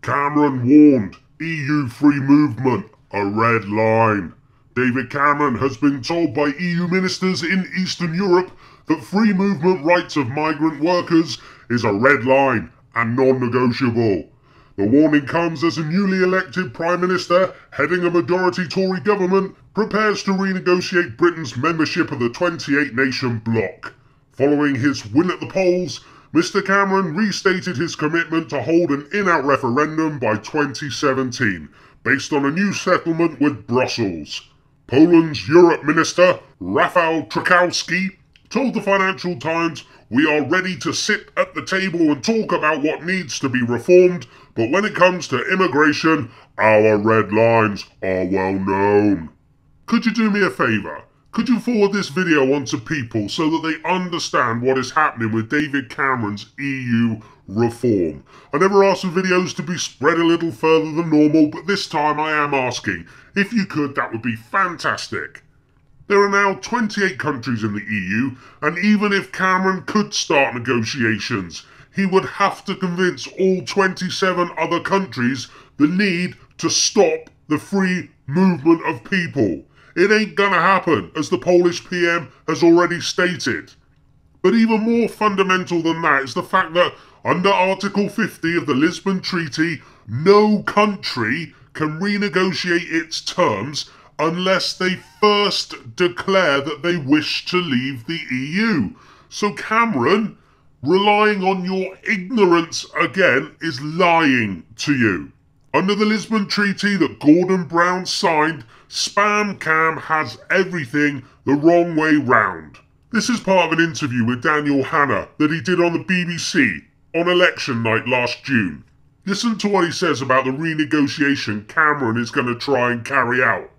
Cameron warned EU free movement, a red line. David Cameron has been told by EU ministers in Eastern Europe that free movement rights of migrant workers is a red line and non-negotiable. The warning comes as a newly elected Prime Minister heading a majority Tory government prepares to renegotiate Britain's membership of the 28-nation bloc. Following his win at the polls, Mr Cameron restated his commitment to hold an in-out referendum by 2017, based on a new settlement with Brussels. Poland's Europe Minister, Rafał Trzaskowski, told the Financial Times, "We are ready to sit at the table and talk about what needs to be reformed, but when it comes to immigration, our red lines are well known." Could you do me a favour? Could you forward this video on to people so that they understand what is happening with David Cameron's EU reform? I never asked for videos to be spread a little further than normal, but this time I am asking. If you could, that would be fantastic. There are now 28 countries in the EU, and even if Cameron could start negotiations, he would have to convince all 27 other countries the need to stop the free movement of people. It ain't gonna happen, as the Polish PM has already stated. But even more fundamental than that is the fact that under Article 50 of the Lisbon Treaty, no country can renegotiate its terms unless they first declare that they wish to leave the EU. So Cameron, relying on your ignorance again, is lying to you. Under the Lisbon Treaty that Gordon Brown signed, Spam Cam has everything the wrong way round. This is part of an interview with Danile Hannan that he did on the BBC on election night last June. Listen to what he says about the renegotiation Cameron is going to try and carry out.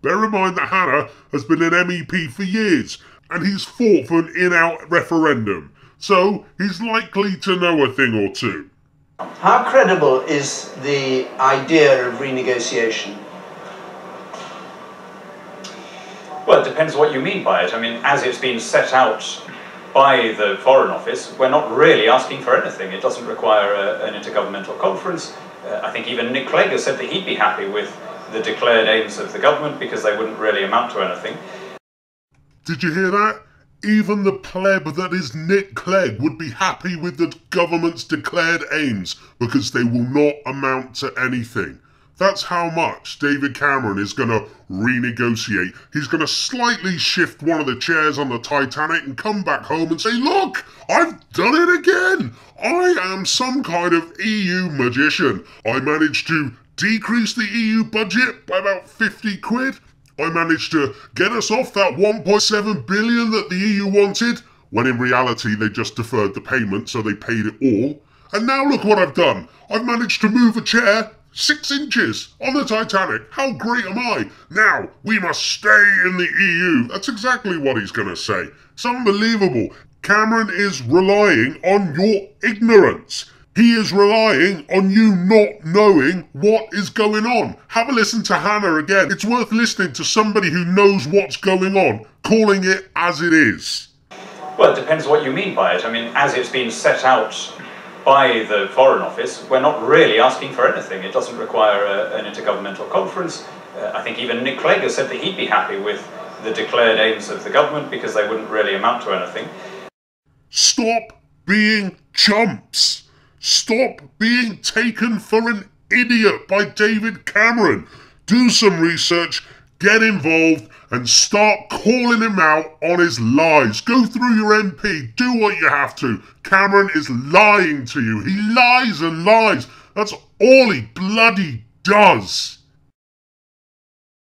Bear in mind that Hannan has been an MEP for years, and he's fought for an in-out referendum, so he's likely to know a thing or two. How credible is the idea of renegotiation? Well, it depends what you mean by it. I mean, as it's been set out by the Foreign Office, we're not really asking for anything. It doesn't require an intergovernmental conference. I think even Nick Clegg has said that he'd be happy with the declared aims of the government because they wouldn't really amount to anything. Did you hear that? Even the pleb that is Nick Clegg would be happy with the government's declared aims because they will not amount to anything. That's how much David Cameron is going to renegotiate. He's going to slightly shift one of the chairs on the Titanic and come back home and say, "Look, I've done it again. I am some kind of EU magician. I managed to decrease the EU budget by about 50 quid. I managed to get us off that 1.7 billion that the EU wanted, when in reality they just deferred the payment, so they paid it all. And now look what I've done. I've managed to move a chair 6 inches on the Titanic. How great am I? Now, we must stay in the EU." That's exactly what he's going to say. It's unbelievable. Cameron is relying on your ignorance. He is relying on you not knowing what is going on. Have a listen to Hannan again. It's worth listening to somebody who knows what's going on, calling it as it is. Well, it depends what you mean by it. I mean, as it's been set out by the Foreign Office, we're not really asking for anything. It doesn't require an intergovernmental conference. I think even Nick Clegg has said that he'd be happy with the declared aims of the government because they wouldn't really amount to anything. Stop being chumps. Stop being taken for an idiot by David Cameron. Do some research, get involved, and start calling him out on his lies. Go through your MP, do what you have to. Cameron is lying to you. He lies and lies. That's all he bloody does.